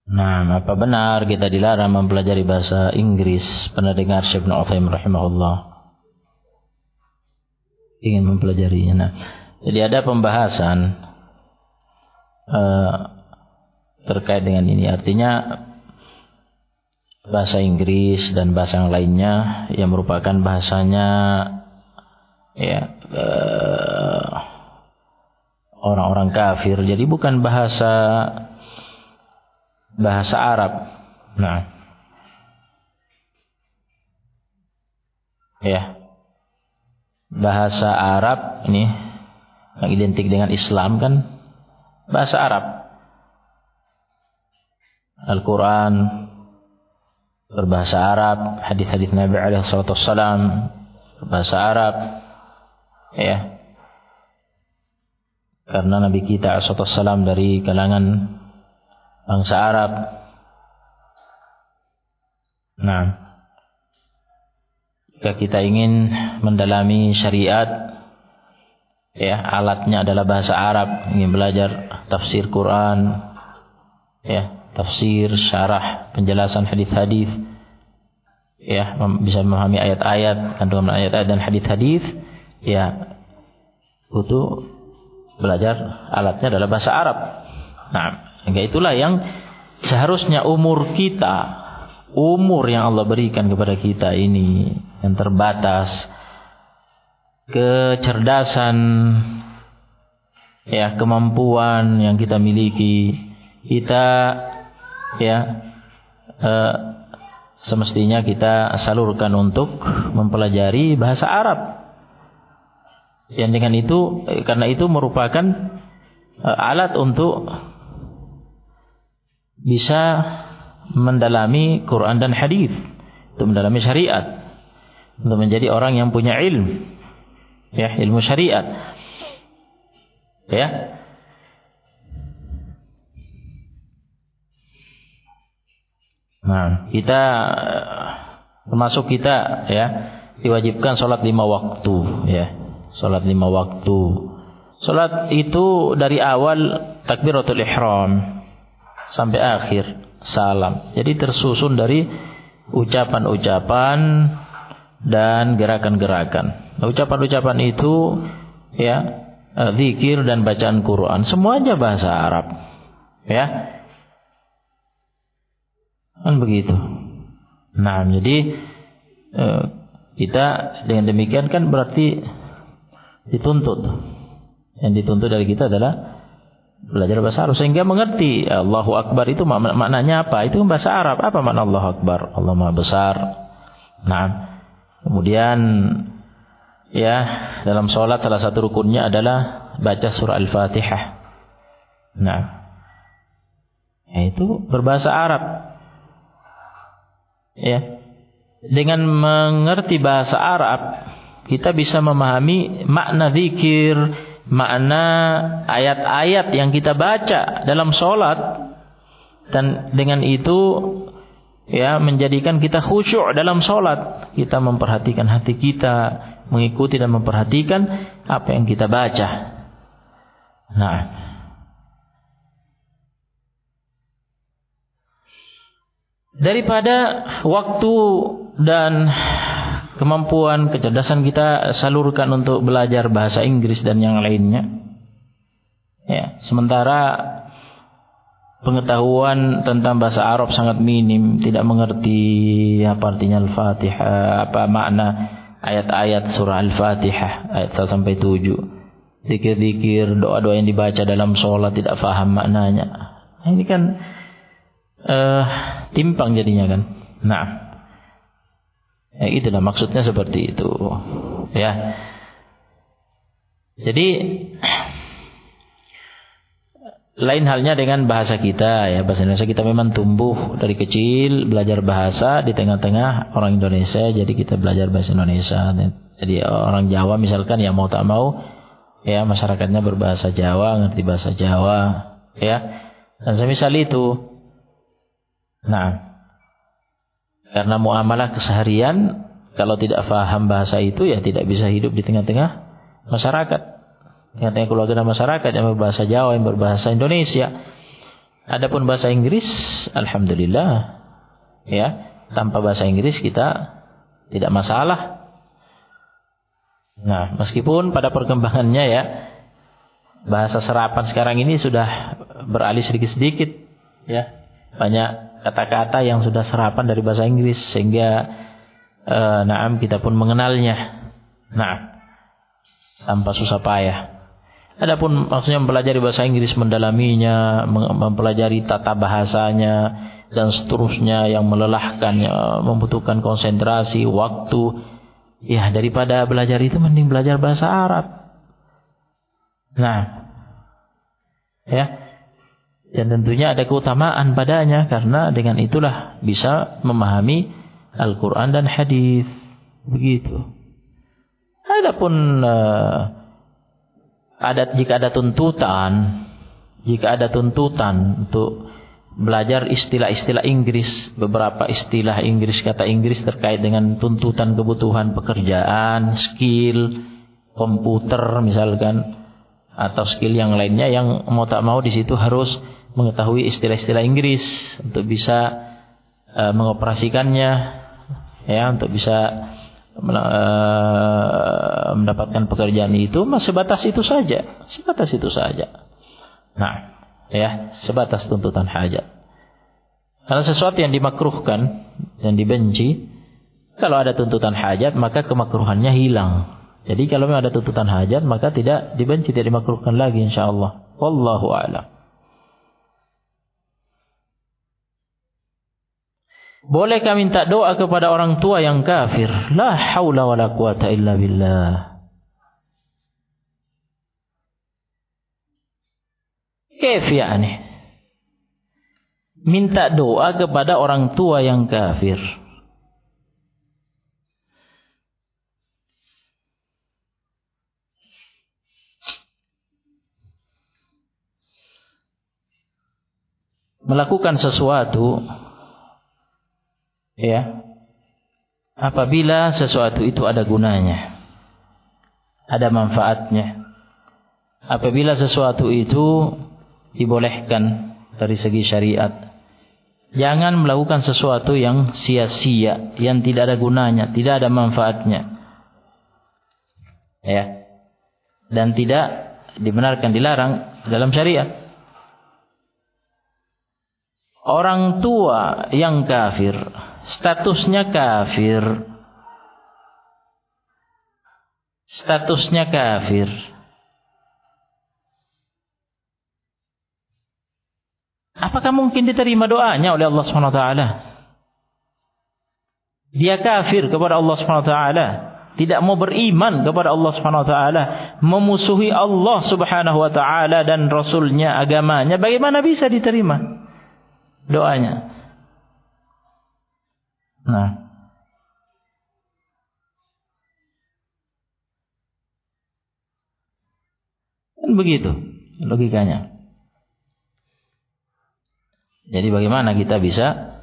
Nah, apa benar kita dilarang mempelajari bahasa Inggris? Pernah dengar Syekh Ibnu Utsaimin rahimahullah ingin mempelajarinya. Nah, jadi ada pembahasan terkait dengan ini. Artinya bahasa Inggris dan bahasa yang lainnya yang merupakan bahasanya ya orang-orang kafir. Jadi bukan bahasa Arab. Nah, ya, bahasa Arab ini yang identik dengan Islam kan bahasa Arab. Al-Quran berbahasa Arab, hadis-hadis Nabi alaihi salatu wassalam berbahasa Arab, ya, karena Nabi kita alaihi salatu wassalam dari kalangan bangsa Arab. Nah, jika kita ingin mendalami syariat, ya, alatnya adalah bahasa Arab. Ingin belajar tafsir Quran, ya, tafsir, syarah, penjelasan hadis-hadis, ya, bisa memahami ayat-ayat, kandungan ayat-ayat dan hadis-hadis, ya, butuh belajar alatnya adalah bahasa Arab. Nah, sehingga itulah yang seharusnya umur yang Allah berikan kepada kita ini yang terbatas, kecerdasan, ya, kemampuan yang kita miliki, kita, ya, semestinya kita salurkan untuk mempelajari bahasa Arab. Yang dengan itu, karena itu merupakan alat untuk bisa mendalami Quran dan hadis, untuk mendalami syariat, untuk menjadi orang yang punya ilmu, ya, ilmu syariat, ya. Nah, kita termasuk kita, ya, diwajibkan sholat 5 waktu, ya, sholat 5 waktu. Sholat itu dari awal takbiratul ihram sampai akhir salam. Jadi tersusun dari ucapan-ucapan dan gerakan-gerakan. Nah, ucapan-ucapan itu, ya, zikir dan bacaan Quran, semuanya bahasa Arab, ya, kan begitu. Nah, jadi kita dengan demikian kan berarti dituntut. Yang dituntut dari kita adalah belajar bahasa Arab sehingga mengerti Allahu Akbar itu maknanya apa. Itu bahasa Arab. Apa makna Allahu Akbar? Allah Maha Besar. Nah, kemudian, ya, dalam sholat salah satu rukunnya adalah baca surah Al-Fatihah. Nah, itu berbahasa Arab. Ya, dengan mengerti bahasa Arab kita bisa memahami makna zikir, makna ayat-ayat yang kita baca dalam sholat, dan dengan itu, ya, menjadikan kita khusyuk dalam sholat. Kita memperhatikan hati kita, mengikuti dan memperhatikan apa yang kita baca. Nah, daripada waktu dan kemampuan, kecerdasan kita salurkan untuk belajar bahasa Inggris dan yang lainnya, ya, sementara pengetahuan tentang bahasa Arab sangat minim, tidak mengerti apa artinya Al-Fatihah, apa makna ayat-ayat surah Al-Fatihah ayat 1 sampai 7, zikir-zikir, doa-doa yang dibaca dalam sholat tidak faham maknanya. Ini kan timpang jadinya kan. Nah, ya, itulah maksudnya seperti itu, ya. Jadi lain halnya dengan bahasa kita, ya. Bahasa Indonesia kita memang tumbuh dari kecil belajar bahasa di tengah-tengah orang Indonesia, jadi kita belajar bahasa Indonesia. Jadi orang Jawa misalkan, ya, mau tak mau, ya, masyarakatnya berbahasa Jawa, ngerti bahasa Jawa, ya, dan semisal itu. Nah, karena muamalah keseharian, kalau tidak paham bahasa itu, ya, tidak bisa hidup di tengah-tengah masyarakat, tengah-tengah keluarga dan masyarakat yang berbahasa Jawa, yang berbahasa Indonesia. Adapun bahasa Inggris, alhamdulillah, ya, tanpa bahasa Inggris kita tidak masalah. Nah, meskipun pada perkembangannya ya, bahasa serapan sekarang ini sudah beralih sedikit-sedikit, ya, banyak kata-kata yang sudah serapan dari bahasa Inggris sehingga naam kita pun mengenalnya. Nah, tanpa susah payah. Adapun maksudnya mempelajari bahasa Inggris, mendalaminya, mempelajari tata bahasanya dan seterusnya yang melelahkan, membutuhkan konsentrasi, waktu. Ya, daripada belajar itu mending belajar bahasa Arab. Nah, ya. Dan tentunya ada keutamaan padanya karena dengan itulah bisa memahami Al-Quran dan hadis. Begitu. Adapun jika ada tuntutan untuk belajar istilah-istilah Inggris, beberapa istilah Inggris, kata Inggris terkait dengan tuntutan kebutuhan pekerjaan, skill, komputer misalkan, atau skill yang lainnya yang mau tak mau di situ harus mengetahui istilah-istilah Inggris untuk bisa mengoperasikannya, ya, untuk bisa mendapatkan pekerjaan itu, sebatas itu saja. Nah, ya, sebatas tuntutan hajat. Karena sesuatu yang dimakruhkan dan dibenci, kalau ada tuntutan hajat maka kemakruhannya hilang. Jadi kalau memang ada tuntutan hajat maka tidak dibenci, tidak dimakruhkan lagi, insyaallah. Wallahu a'lam. Bolehkah minta doa kepada orang tua yang kafir? La haula wala quwata illa billah. Kaif yani? Minta doa kepada orang tua yang kafir. Melakukan sesuatu, ya, apabila sesuatu itu ada gunanya, ada manfaatnya, apabila sesuatu itu dibolehkan dari segi syariat, jangan melakukan sesuatu yang sia-sia, yang tidak ada gunanya, tidak ada manfaatnya, ya, dan tidak dibenarkan, dilarang dalam syariat. Orang tua yang kafir, statusnya kafir. Apakah mungkin diterima doanya oleh Allah Subhanahu wa taala? Dia kafir kepada Allah Subhanahu wa taala, tidak mau beriman kepada Allah Subhanahu wa taala, memusuhi Allah Subhanahu wa taala dan rasulnya, agamanya. Bagaimana bisa diterima doanya? Nah, kan begitu logikanya. Jadi bagaimana kita bisa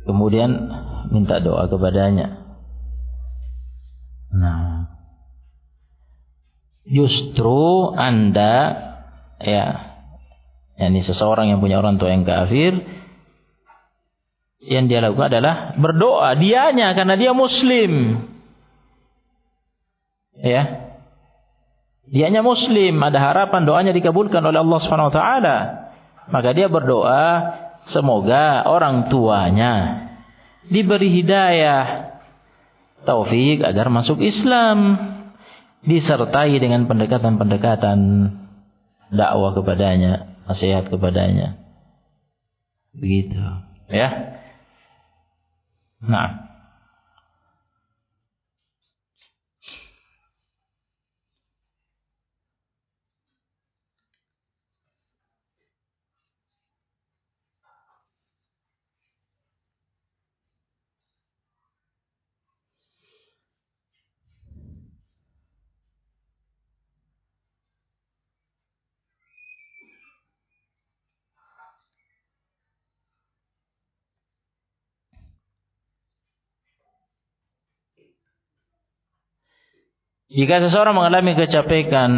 kemudian minta doa kepadanya? Nah, justru Anda, ya, yakni seseorang yang punya orang tua yang kafir, yang dia lakukan adalah berdoa dianya karena dia muslim, ya, dianya muslim, ada harapan doanya dikabulkan oleh Allah Subhanahu wa taala, maka dia berdoa semoga orang tuanya diberi hidayah, taufik agar masuk Islam, disertai dengan pendekatan-pendekatan dakwah kepadanya, nasihat kepadanya. Begitu, ya. Nah, jika seseorang mengalami kecapekan,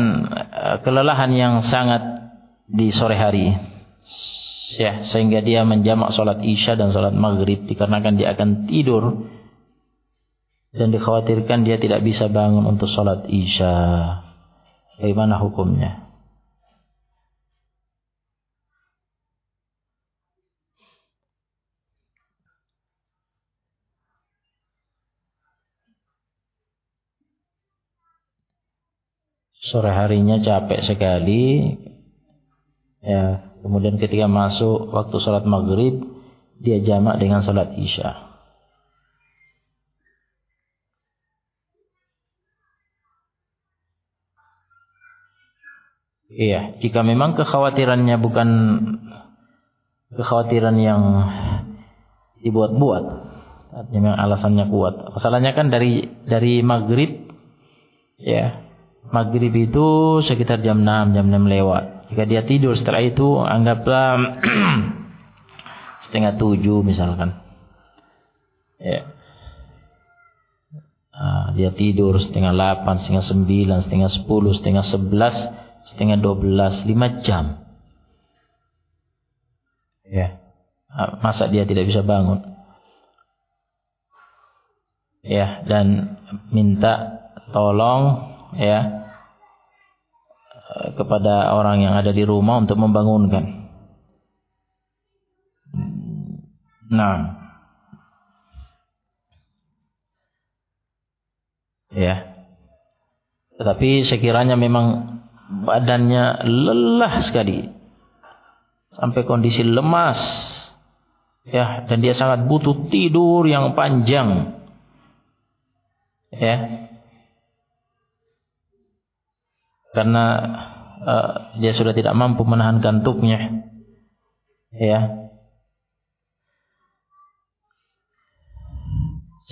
kelelahan yang sangat di sore hari. Ya, sehingga dia menjamak salat Isya dan salat Maghrib dikarenakan dia akan tidur dan dikhawatirkan dia tidak bisa bangun untuk salat Isya. Bagaimana hukumnya? Sore harinya capek sekali, ya. Kemudian ketika masuk waktu salat Maghrib, dia jamak dengan salat Isya. Iya, jika memang kekhawatirannya bukan kekhawatiran yang dibuat-buat, artinya memang alasannya kuat. Masalahnya kan dari Maghrib, ya. Maghrib itu sekitar jam 6 lewat. Jika dia tidur setelah itu, anggaplah 6:30 misalkan. Ya. Dia tidur 7:30, 8:30, 9, 9:30, 10, 11, 12, 5 jam. Ya. Masa dia tidak bisa bangun? Ya, dan minta tolong, ya, kepada orang yang ada di rumah untuk membangunkan. Nah, ya. Tetapi sekiranya memang badannya lelah sekali sampai kondisi lemas, ya, dan dia sangat butuh tidur yang panjang, ya. Karena dia sudah tidak mampu menahan kantuknya, ya,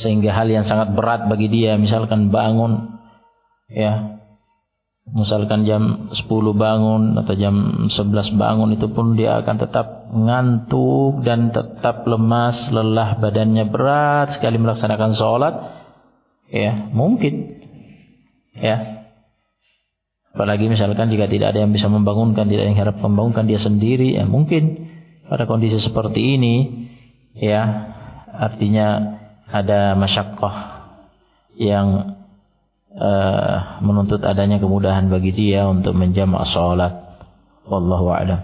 sehingga hal yang sangat berat bagi dia, misalkan bangun, ya, misalkan jam 10 bangun atau jam 11 bangun, itu pun dia akan tetap ngantuk dan tetap lemas, lelah, badannya berat sekali melaksanakan sholat, ya, mungkin, ya. Apalagi misalkan jika tidak ada yang bisa membangunkan, tidak ada yang harap membangunkan dia sendiri, ya mungkin pada kondisi seperti ini, ya, artinya ada masyaqqah yang menuntut adanya kemudahan bagi dia untuk menjamak sholat. Wallahu a'lam.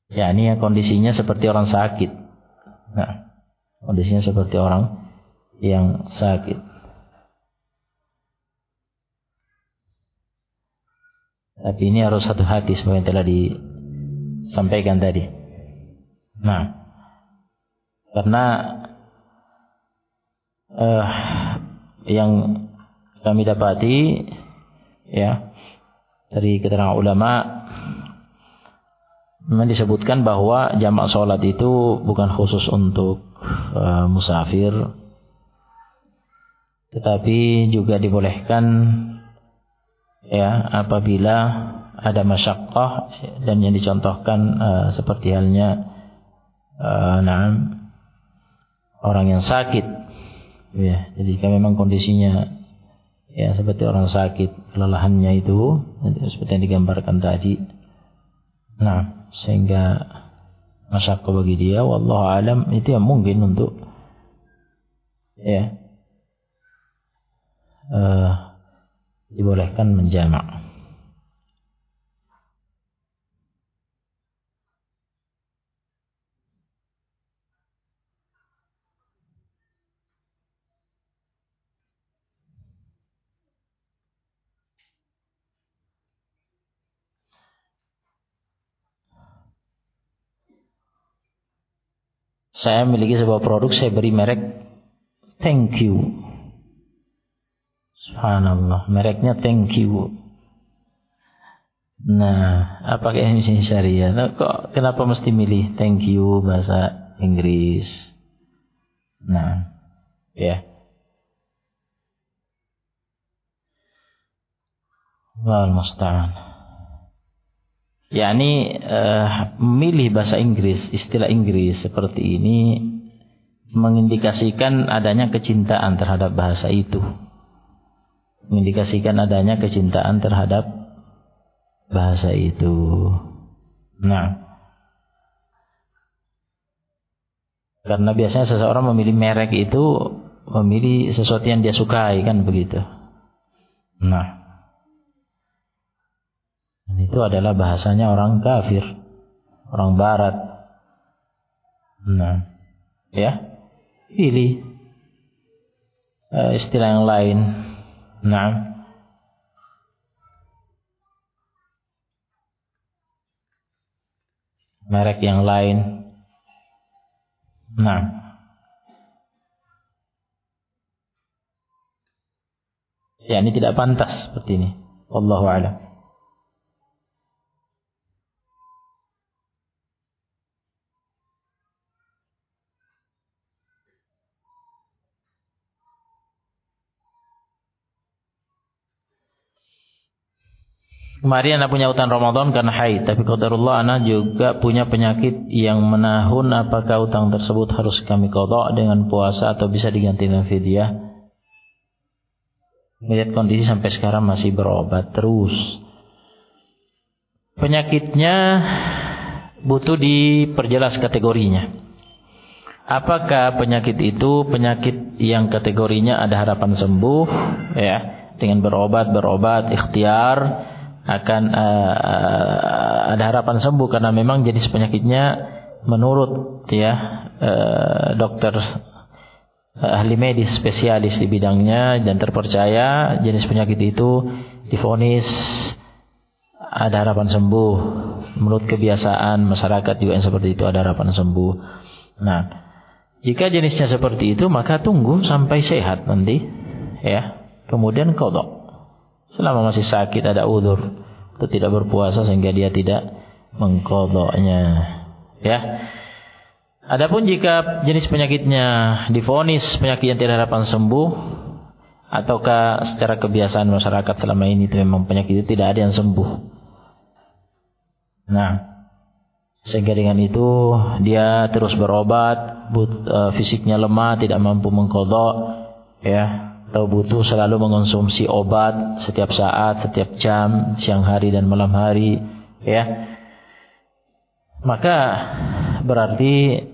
Ya, ini ya kondisinya seperti orang sakit. Nah, kondisinya seperti orang yang sakit. Tapi ini harus satu hati seperti yang telah disampaikan tadi. Nah, karena yang kami dapati, ya, dari keterangan ulama, memang disebutkan bahwa jamak sholat itu bukan khusus untuk musafir, tetapi juga dibolehkan, ya, apabila ada masyaqqah, dan yang dicontohkan seperti halnya orang yang sakit, ya. Jadi jika memang kondisinya, ya, seperti orang sakit, kelelahannya itu seperti yang digambarkan tadi, nah, sehingga masyaqqah bagi dia, wallahu alam, itu yang mungkin untuk, ya, dibolehkan menjamak. Saya memiliki sebuah produk, saya beri merek Thank You. Subhanallah, mereknya Thank You. Nah, apakah ini syariah? Nah, kenapa mesti milih Thank You bahasa Inggris? Nah, ya. Wal musta'an. Yani memilih bahasa Inggris, istilah Inggris seperti ini mengindikasikan adanya kecintaan terhadap bahasa itu. mengindikasikan adanya kecintaan terhadap bahasa itu. Nah, karena biasanya seseorang memilih merek itu memilih sesuatu yang dia sukai, kan begitu. Nah, dan itu adalah bahasanya orang kafir, orang barat. Nah, ya, pilih istilah yang lain. Nah, merek yang lain. Nah, ya ini tidak pantas seperti ini. Wallahu a'lam. Kemarin anak punya utang Ramadan karena haid, tapi qadarullah anak juga punya penyakit yang menahun. Apakah utang tersebut harus kami qadha dengan puasa atau bisa diganti dengan fidyah? Melihat kondisi sampai sekarang masih berobat terus. Penyakitnya butuh diperjelas kategorinya. Apakah penyakit itu penyakit yang kategorinya ada harapan sembuh, ya, dengan berobat ikhtiar akan ada harapan sembuh karena memang jenis penyakitnya menurut dokter ahli medis spesialis di bidangnya dan terpercaya, jenis penyakit itu divonis ada harapan sembuh. Menurut kebiasaan masyarakat juga yang seperti itu ada harapan sembuh. Nah, jika jenisnya seperti itu maka tunggu sampai sehat nanti, ya, kemudian qadha. Selama masih sakit ada udzur itu tidak berpuasa sehingga dia tidak mengqadhanya, ya. Adapun jika jenis penyakitnya divonis penyakit yang tidak harapan sembuh, ataukah secara kebiasaan masyarakat selama ini itu memang penyakit itu tidak ada yang sembuh. Nah, sehingga dengan itu dia terus berobat, fisiknya lemah, tidak mampu mengqadha, ya, atau butuh selalu mengonsumsi obat setiap saat, setiap jam, siang hari dan malam hari, ya. Maka berarti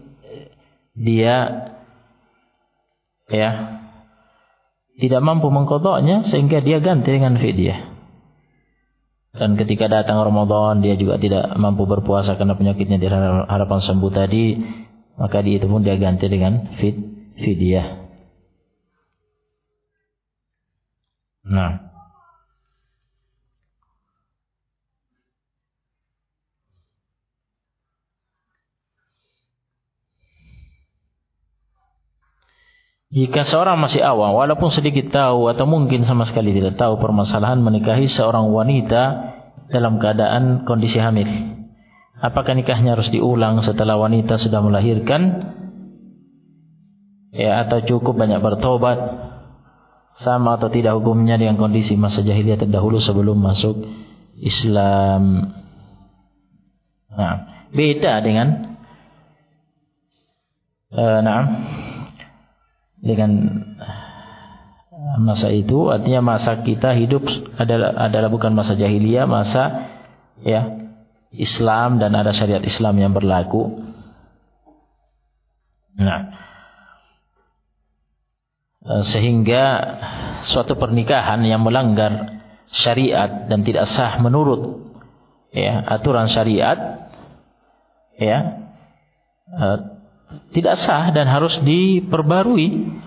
dia, ya, tidak mampu mengqadhanya sehingga dia ganti dengan fidyah. Dan ketika datang Ramadan dia juga tidak mampu berpuasa karena penyakitnya tidak harapan sembuh tadi, maka di itu pun dia ganti dengan fidyah. Nah, jika seorang masih awam, walaupun sedikit tahu atau mungkin sama sekali tidak tahu permasalahan menikahi seorang wanita dalam keadaan kondisi hamil, apakah nikahnya harus diulang setelah wanita sudah melahirkan, ya, atau cukup banyak bertobat? Sama atau tidak hukumnya dengan kondisi masa jahiliyah terdahulu sebelum masuk Islam? Nah, beda dengan dengan masa itu, artinya masa kita hidup adalah bukan masa jahiliyah, masa, ya, Islam dan ada syariat Islam yang berlaku. Nah, sehingga suatu pernikahan yang melanggar syariat dan tidak sah menurut, ya, aturan syariat, ya, tidak sah dan harus diperbarui.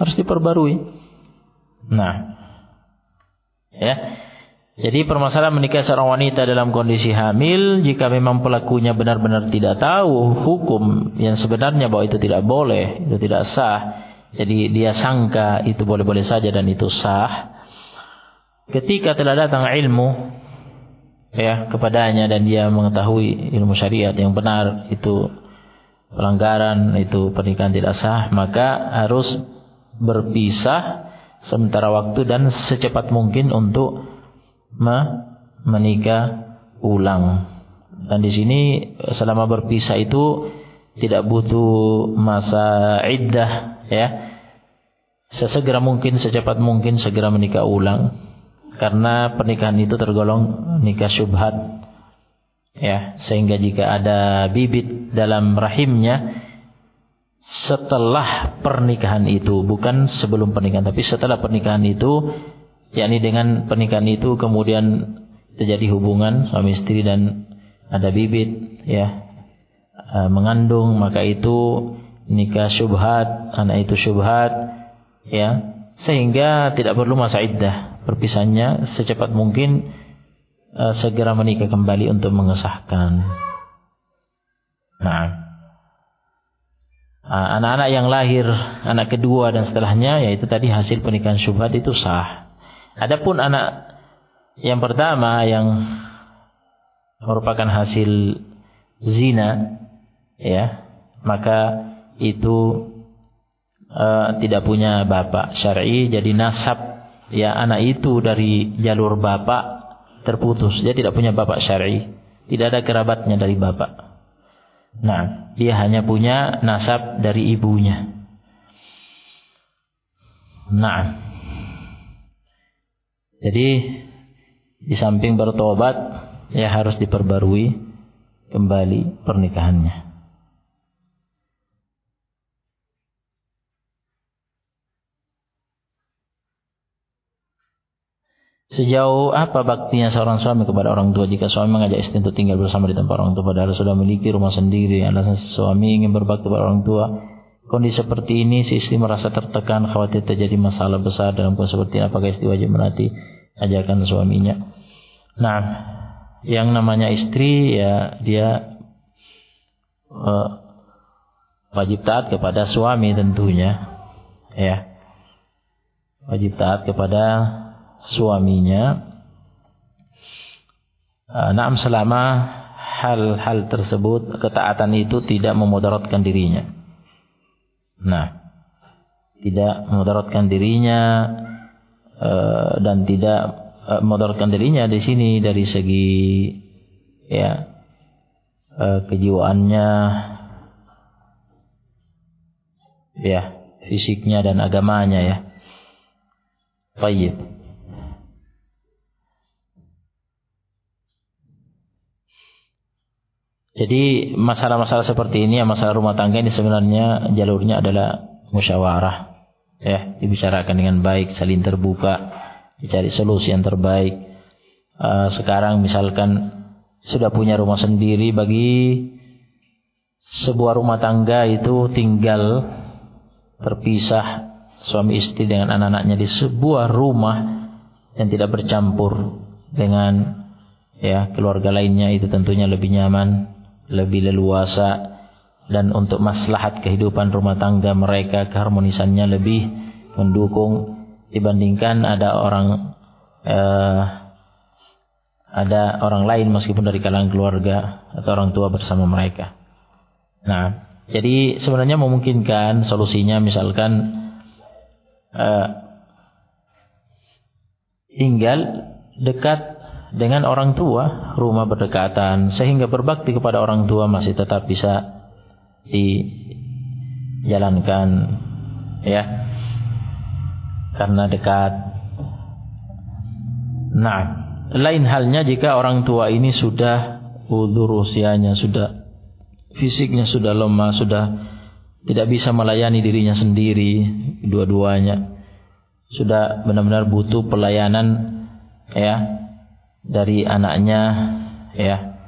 Nah, ya, jadi permasalahan menikah seorang wanita dalam kondisi hamil, jika memang pelakunya benar-benar tidak tahu hukum yang sebenarnya bahwa itu tidak boleh, itu tidak sah, jadi dia sangka itu boleh-boleh saja dan itu sah. Ketika telah datang ilmu, ya, kepadanya dan dia mengetahui ilmu syariat yang benar, itu pelanggaran, itu pernikahan tidak sah, maka harus berpisah sementara waktu dan secepat mungkin untuk menikah ulang. Dan di sini selama berpisah itu tidak butuh masa iddah, ya, sesegera mungkin, secepat mungkin segera menikah ulang, karena pernikahan itu tergolong nikah syubhat, ya, sehingga jika ada bibit dalam rahimnya setelah pernikahan itu, bukan sebelum pernikahan, tapi setelah pernikahan itu, yakni dengan pernikahan itu kemudian terjadi hubungan suami istri dan ada bibit, ya, mengandung, maka itu nikah syubhat, anak itu syubhat, ya, sehingga tidak perlu masa iddah, perpisahannya secepat mungkin, segera menikah kembali untuk mengesahkan. Nah, anak-anak yang lahir anak kedua dan setelahnya, yaitu tadi hasil pernikahan syubhat, itu sah. Adapun anak yang pertama yang merupakan hasil zina, ya, maka itu tidak punya bapak syar'i, jadi nasab, ya, anak itu dari jalur bapak terputus, dia tidak punya bapak syar'i, tidak ada kerabatnya dari bapak. Nah, dia hanya punya nasab dari ibunya. Nah, jadi di samping bertobat, ya, harus diperbarui kembali pernikahannya. Sejauh apa baktinya seorang suami kepada orang tua jika suami mengajak istri untuk tinggal bersama di tempat orang tua padahal sudah memiliki rumah sendiri? Alasan suami ingin berbakti kepada orang tua. Kondisi seperti ini si istri merasa tertekan, khawatir terjadi masalah besar dalam kondisi seperti ini. Apakah istri wajib menaati ajakan suaminya? Nah, yang namanya istri, ya, dia wajib taat kepada suami tentunya, ya, wajib taat kepada suaminya. Naam, selama hal-hal tersebut, ketaatan itu tidak memudaratkan dirinya. Nah, tidak memudaratkan dirinya, dan tidak memudaratkan dirinya di sini dari segi, ya, kejiwaannya, ya, fisiknya dan agamanya, ya. Baik. Jadi masalah-masalah seperti ini, masalah rumah tangga ini sebenarnya jalurnya adalah musyawarah, ya, dibicarakan dengan baik, saling terbuka, dicari solusi yang terbaik. Sekarang misalkan sudah punya rumah sendiri, bagi sebuah rumah tangga itu tinggal terpisah suami istri dengan anak-anaknya di sebuah rumah yang tidak bercampur dengan, ya, keluarga lainnya, itu tentunya lebih nyaman, lebih leluasa, dan untuk maslahat kehidupan rumah tangga mereka, keharmonisannya lebih mendukung dibandingkan ada orang lain meskipun dari kalangan keluarga atau orang tua bersama mereka. Nah, jadi sebenarnya memungkinkan solusinya misalkan tinggal dekat dengan orang tua, rumah berdekatan, sehingga berbakti kepada orang tua masih tetap bisa dijalankan, ya, karena dekat. Nah, lain halnya jika orang tua ini sudah udzur, usianya sudah, fisiknya sudah lemah, sudah tidak bisa melayani dirinya sendiri, dua-duanya sudah benar-benar butuh pelayanan, ya, dari anaknya, ya,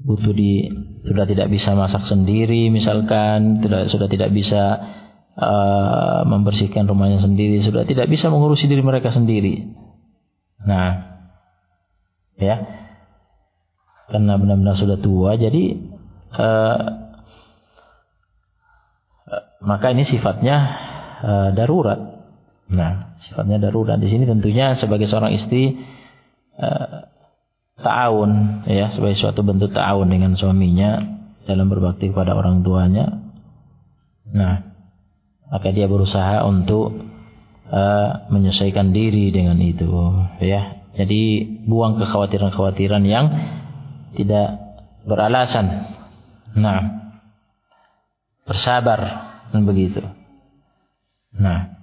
sudah tidak bisa masak sendiri misalkan, sudah tidak bisa membersihkan rumahnya sendiri, sudah tidak bisa mengurusi diri mereka sendiri. Nah, ya, karena benar-benar sudah tua, jadi maka ini sifatnya darurat. Nah, sifatnya darurat di sini tentunya sebagai seorang istri ta'awun, ya, sebagai suatu bentuk ta'awun dengan suaminya dalam berbakti kepada orang tuanya. Nah, maka dia berusaha untuk menyesuaikan diri dengan itu, ya. Jadi buang kekhawatiran-kekhawatiran yang tidak beralasan. Nah, bersabar dan begitu. Nah,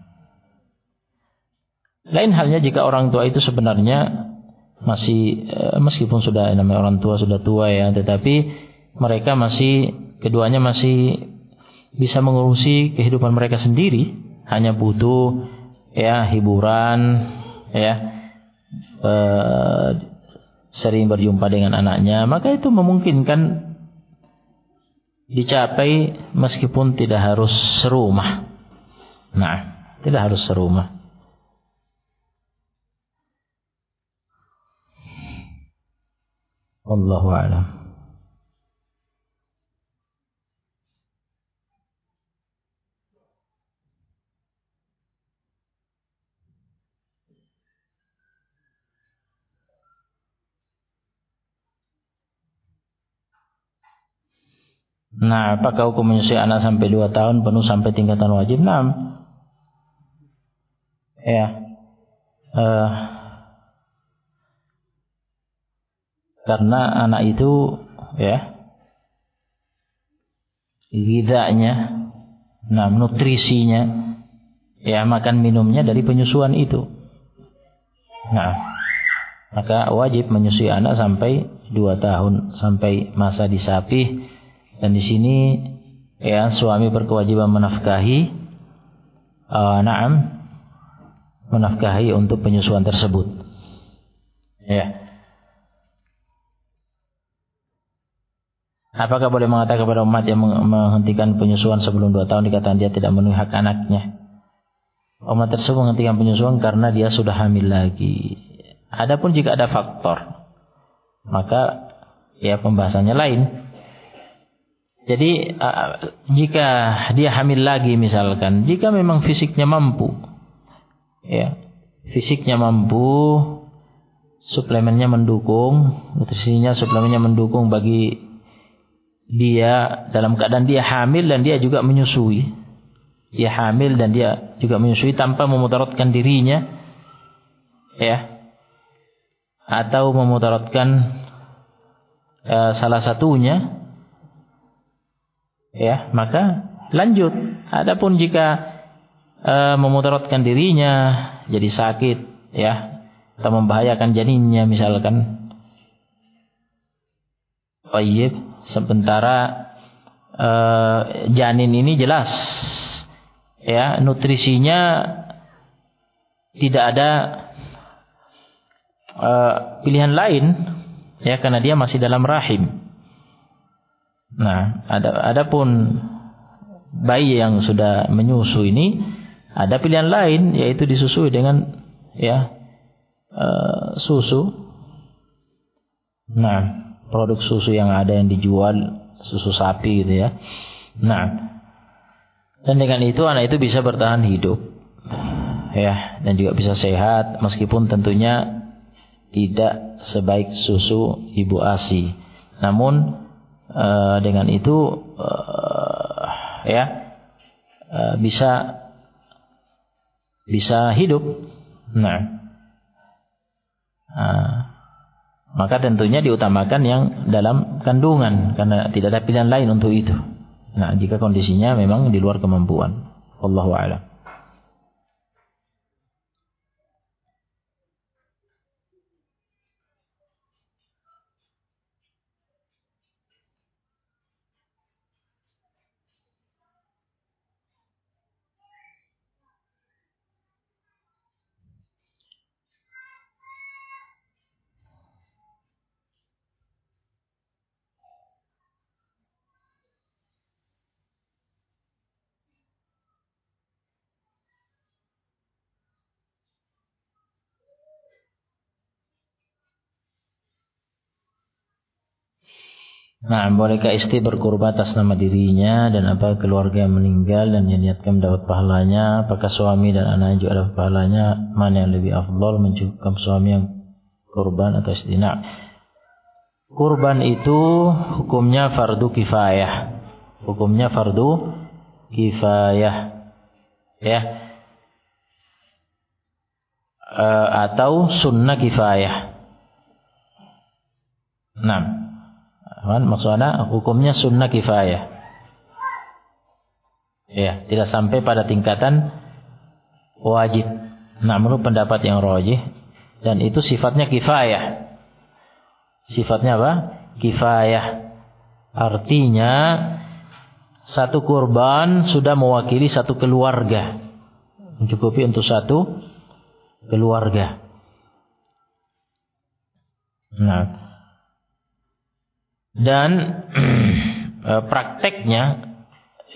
Lain halnya jika orang tua itu sebenarnya masih meskipun sudah namanya orang tua sudah tua ya, tetapi mereka keduanya masih bisa mengurusi kehidupan mereka sendiri, hanya butuh ya hiburan ya, sering berjumpa dengan anaknya, maka itu memungkinkan dicapai meskipun tidak harus serumah. Nah, tidak harus serumah. Wallahu a'lam. Nah, apakah hukum menyusui anak sampai 2 tahun penuh sampai tingkatan wajib? Nah, ya, karena anak itu ya gidanya, nah nutrisinya, ya makan minumnya dari penyusuan itu. Nah, maka wajib menyusui anak sampai 2 tahun, sampai masa disapih. Dan di sini ya suami berkewajiban menafkahi, menafkahi untuk penyusuan tersebut. Ya. Apakah boleh mengatakan kepada umat yang menghentikan penyusuan sebelum 2 tahun dikatakan dia tidak memenuhi hak anaknya? Umat tersebut menghentikan penyusuan karena dia sudah hamil lagi. Adapun jika ada faktor, maka ya pembahasannya lain. Jadi jika dia hamil lagi misalkan, jika memang fisiknya mampu, ya fisiknya mampu, suplemennya mendukung, nutrisinya suplemennya mendukung bagi dia dalam keadaan dia hamil dan dia juga menyusui, dia hamil dan dia juga menyusui tanpa memudaratkan dirinya, ya, atau memudaratkan salah satunya. Ya, maka lanjut. Adapun jika memudaratkan dirinya, jadi sakit, ya, atau membahayakan janinnya misalkan, baik, sementara janin ini jelas, ya, nutrisinya tidak ada pilihan lain, ya, karena dia masih dalam rahim. Nah, adapun bayi yang sudah menyusu ini ada pilihan lain, yaitu disusui dengan ya susu. Nah, produk susu yang ada yang dijual susu sapi gitu ya. Nah, dan dengan itu anak itu bisa bertahan hidup, ya, dan juga bisa sehat meskipun tentunya tidak sebaik susu ibu ASI. Namun dengan itu bisa hidup. Nah, maka tentunya diutamakan yang dalam kandungan karena tidak ada pilihan lain untuk itu. Nah, jika kondisinya memang di luar kemampuan, wallahu a'lam. Nah, bolehkah istri berkurban atas nama dirinya dan apa keluarga yang meninggal dan yang niatkan mendapat pahalanya? Apakah suami dan anaknya juga dapat pahalanya? Mana yang lebih afdal, mencukupkan suami yang kurban atau istri? Nah, kurban itu hukumnya fardu kifayah. Hukumnya fardu kifayah, ya, atau sunnah kifayah. Nah, maksudnya hukumnya sunnah kifayah. Ya, tidak sampai pada tingkatan wajib. Nah, menurut pendapat yang rajih, dan itu sifatnya kifayah. Sifatnya apa? Kifayah. Artinya satu kurban sudah mewakili satu keluarga, mencukupi untuk satu keluarga. Nah, dan prakteknya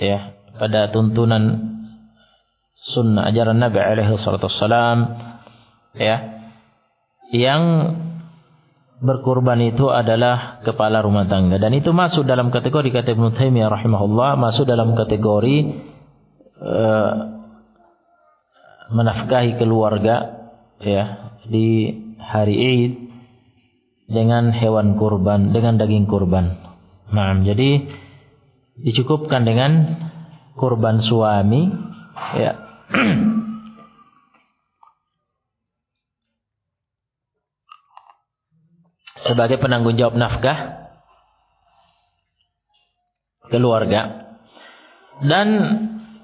ya pada tuntunan sunnah ajaran Nabi alaihi salatu wassalam ya, yang berkurban itu adalah kepala rumah tangga, dan itu masuk dalam kategori, kata Ibnu Taimiyah rahimahullah, masuk dalam kategori menafkahi keluarga ya di hari Id dengan hewan kurban, dengan daging kurban. Nah, jadi dicukupkan dengan kurban suami ya. Sebagai penanggung jawab nafkah keluarga, dan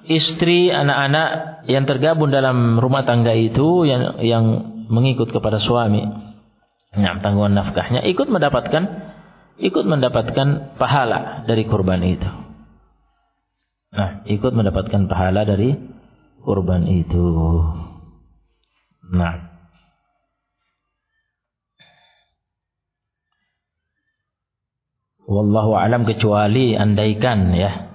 istri, anak-anak yang tergabung dalam rumah tangga itu yang mengikut kepada suami, nah, tanggungan nafkahnya ikut mendapatkan pahala dari kurban itu. Nah, ikut mendapatkan pahala dari kurban itu. Nah, wallahu alam, kecuali andaikan ya,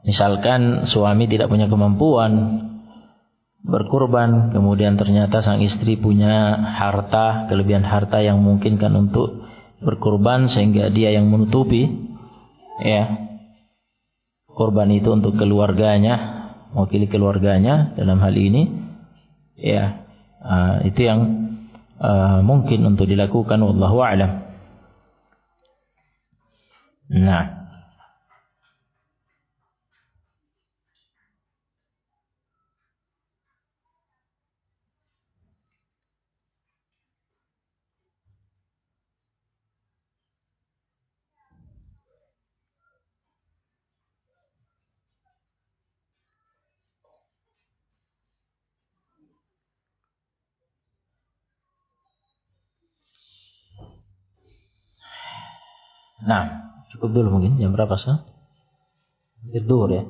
misalkan suami tidak punya kemampuan berkurban, kemudian ternyata sang istri punya harta, kelebihan harta yang memungkinkan untuk berkurban, sehingga dia yang menutupi ya kurban itu untuk keluarganya, mewakili keluarganya dalam hal ini ya, itu yang mungkin untuk dilakukan, wallahu a'lam. Nah, cukup dulu mungkin. Jam berapa sih? Tidur ya.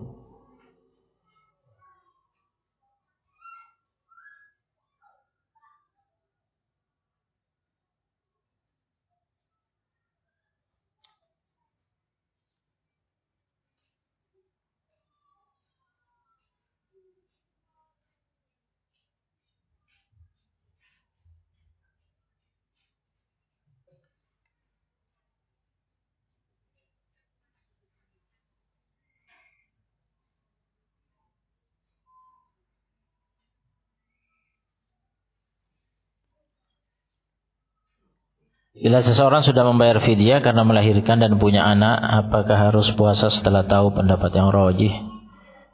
Bila seseorang sudah membayar fidyah karena melahirkan dan punya anak, apakah harus puasa setelah tahu pendapat yang rajih?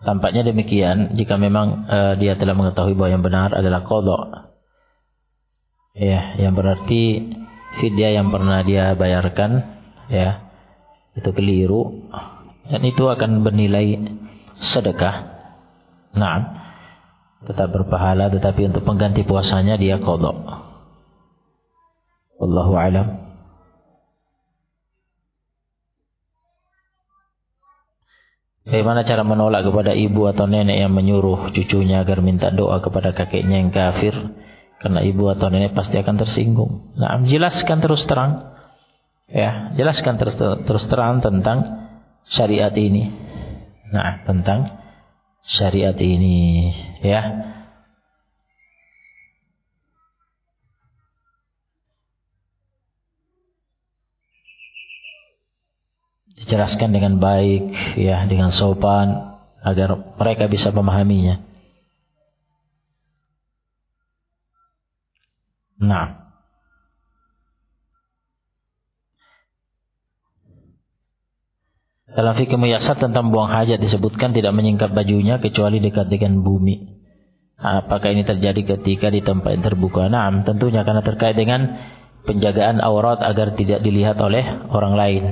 Tampaknya demikian, jika memang dia telah mengetahui bahwa yang benar adalah qadha. Ya, yang berarti fidyah yang pernah dia bayarkan ya itu keliru, dan itu akan bernilai sedekah. Nah, tetap berpahala, tetapi untuk pengganti puasanya dia qadha. Wallahu a'lam. Bagaimana cara menolak kepada ibu atau nenek yang menyuruh cucunya agar minta doa kepada kakeknya yang kafir? Karena ibu atau nenek pasti akan tersinggung. Nah, jelaskan terus terang. Ya, jelaskan terus terang tentang syariat ini. Nah, tentang syariat ini, ya. Dijelaskan dengan baik, ya, dengan sopan, agar mereka bisa memahaminya. Nah, dalam fikih muyasat tentang buang hajat disebutkan tidak menyingkap bajunya kecuali dekat dengan bumi. Apakah ini terjadi ketika di tempat yang terbuka? Nah, tentunya karena terkait dengan penjagaan aurat agar tidak dilihat oleh orang lain.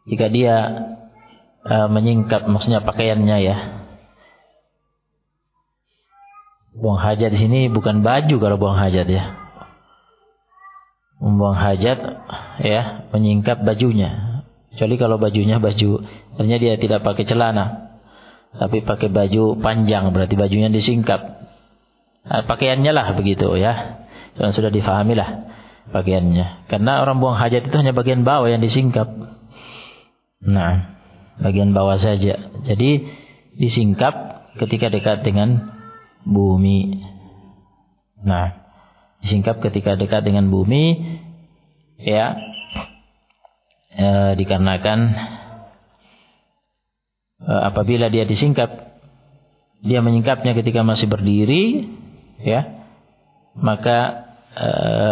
Jika dia menyingkap, maksudnya pakaiannya ya, Buang hajat di sini bukan baju kalau buang hajat ya. Membuang hajat ya, menyingkap bajunya. Kecuali kalau bajunya ternyata dia tidak pakai celana, tapi pakai baju panjang, berarti bajunya disingkap. Pakaiannya lah begitu ya. Yang sudah difahami lah pakaiannya. Karena orang buang hajat itu hanya bagian bawah yang disingkap. Nah, bagian bawah saja. Jadi disingkap ketika dekat dengan bumi. Nah, disingkap ketika dekat dengan bumi ya, dikarenakan apabila dia disingkap, dia menyingkapnya ketika masih berdiri ya, maka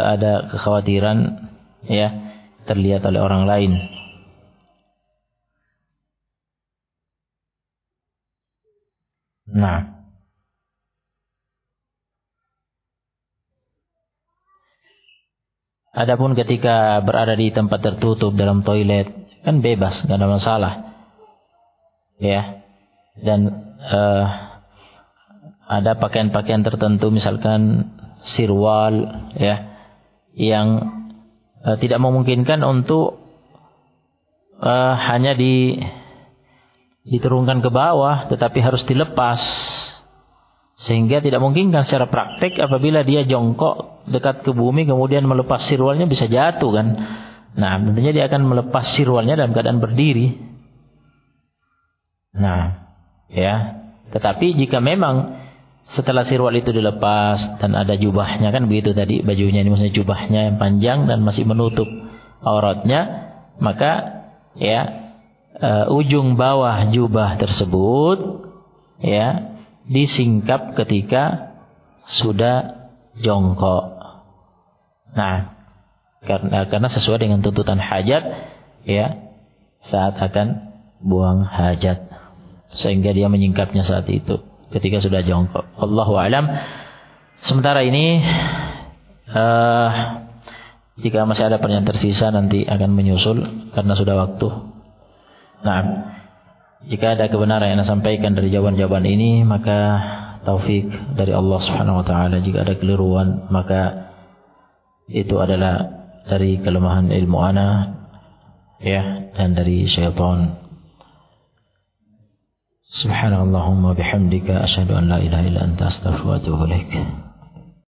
ada kekhawatiran ya terlihat oleh orang lain. Nah, adapun ketika berada di tempat tertutup dalam toilet kan bebas, nggak ada masalah, ya. Dan ada pakaian-pakaian tertentu, misalkan sirwal, ya, yang tidak memungkinkan untuk hanya diturunkan ke bawah, tetapi harus dilepas. Sehingga tidak mungkin kan secara praktek apabila dia jongkok dekat ke bumi kemudian melepas sirwalnya bisa jatuh kan. Nah, tentunya dia akan melepas sirwalnya dalam keadaan berdiri. Nah, ya. Tetapi jika memang setelah sirwal itu dilepas dan ada jubahnya kan begitu tadi, bajunya ini maksudnya jubahnya yang panjang dan masih menutup auratnya, maka ya ujung bawah jubah tersebut ya disingkap ketika sudah jongkok. Nah, karena sesuai dengan tuntutan hajat ya, saat akan buang hajat, sehingga dia menyingkapnya saat itu ketika sudah jongkok. Allahu a'lam. Sementara ini jika masih ada pertanyaan tersisa nanti akan menyusul karena sudah waktu. Nah, jika ada kebenaran yang saya sampaikan dari jawaban-jawaban ini, maka taufik dari Allah Subhanahu wa taala. Jika ada keliruan, maka itu adalah dari kelemahan ilmu ana ya, dan dari syaitan. Subhanallahumma bihamdika asyhadu an la ilaha illa anta astaghfiruka wa atubu ilaik.